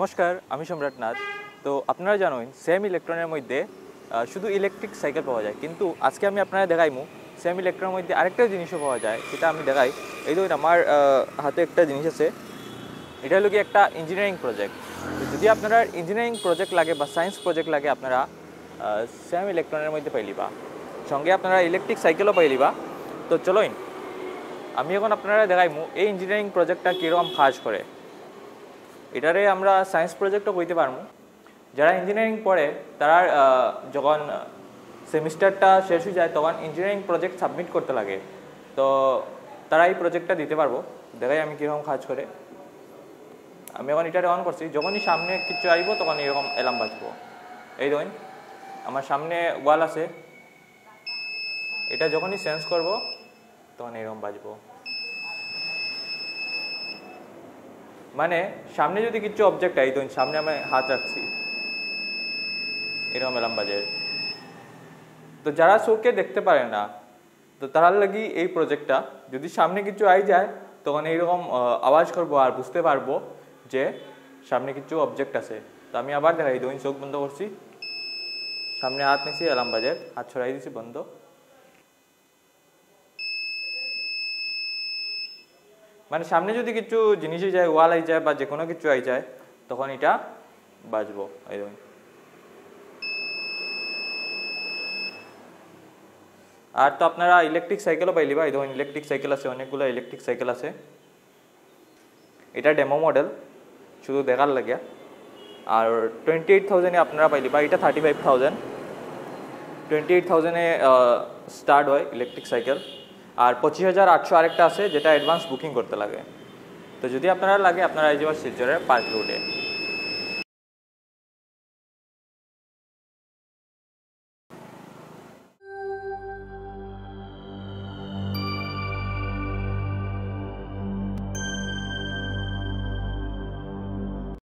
নমস্কার, আমি সম্রাট নাথ। তো আপনারা জানেন সেম ইলেকট্রনের মধ্যে শুধু ইলেকট্রিক সাইকেল পাওয়া যায়, কিন্তু আজকে আমি আপনারা দেখাইমু সেম ইলেকট্রনের মধ্যে আরেকটা জিনিসও পাওয়া যায়, সেটা আমি দেখাই। এই ধরুন আমার হাতে একটা জিনিস আছে, এটা হলো কি একটা ইঞ্জিনিয়ারিং প্রজেক্ট। তো যদি আপনারা ইঞ্জিনিয়ারিং প্রজেক্ট লাগে বা সায়েন্স প্রজেক্ট লাগে, আপনারা সেম ইলেকট্রনের মধ্যে পাইলিবা, সঙ্গে আপনারা ইলেকট্রিক সাইকেলও পাইলিবা। তো চলোইন আমি এখন আপনারা দেখাইমু এই ইঞ্জিনিয়ারিং প্রজেক্টটা কীরকম কাজ করে। এটারে আমরা সায়েন্স প্রজেক্টও কইতে পারবো। যারা ইঞ্জিনিয়ারিং পড়ে তারা যখন সেমিস্টারটা শেষ হয়ে যায় তখন ইঞ্জিনিয়ারিং প্রজেক্ট সাবমিট করতে লাগে, তো তারা এই প্রজেক্টটা দিতে পারবো। দেখাই আমি কীরকম কাজ করে। আমি এখন এটারে অন করছি, যখনই সামনে কিছু আইব তখন এরকম অ্যালার্ম বাজবো। এই ধরুন আমার সামনে ওয়াল আছে, এটা যখনই সেন্স করব তখন এরকম বাজবো। মানে সামনে যদি কিছু অবজেক্ট আই, ধরুন সামনে আমি হাত রাখছি, এরকম অ্যালার্ম বাজে। তো যারা চোখে দেখতে পারে না, তো তার লাগি এই প্রজেক্টটা, যদি সামনে কিছু আই যায় তখন এইরকম আওয়াজ করবো আর বুঝতে পারবো যে সামনে কিছু অবজেক্ট আছে। তো আমি আবার দেখাই, ধরুন চোখ বন্ধ করছি, সামনে হাত নিছি, অ্যালার্ম বাজে, হাত ছড়াই দিছি, বন্ধ। মানে সামনে যদি কিছু জিনিস যায়, ওয়াল আই যায় বা যে কোনো কিছু আই যায়, তখন এটা বাজবো। এই ধরুন আর তো আপনারা ইলেকট্রিক সাইকেলও পাইলিবা। এই ধরুন ইলেকট্রিক সাইকেল আছে, অনেকগুলো ইলেকট্রিক সাইকেল আছে। এটা ডেমো মডেল, শুধু দেখার লাগে। আর 28,000-এ আপনারা পাইলিবা। এটা 35,000, 28,000-এ স্টার্ট হয় ইলেকট্রিক সাইকেল। আর 25,800 আরেকটা আছে, যেটা অ্যাডভান্স বুকিং করতে লাগে। তো যদি আপনারা লাগে, আপনারা এই যাবার শিলচরের পার্ক রোডে।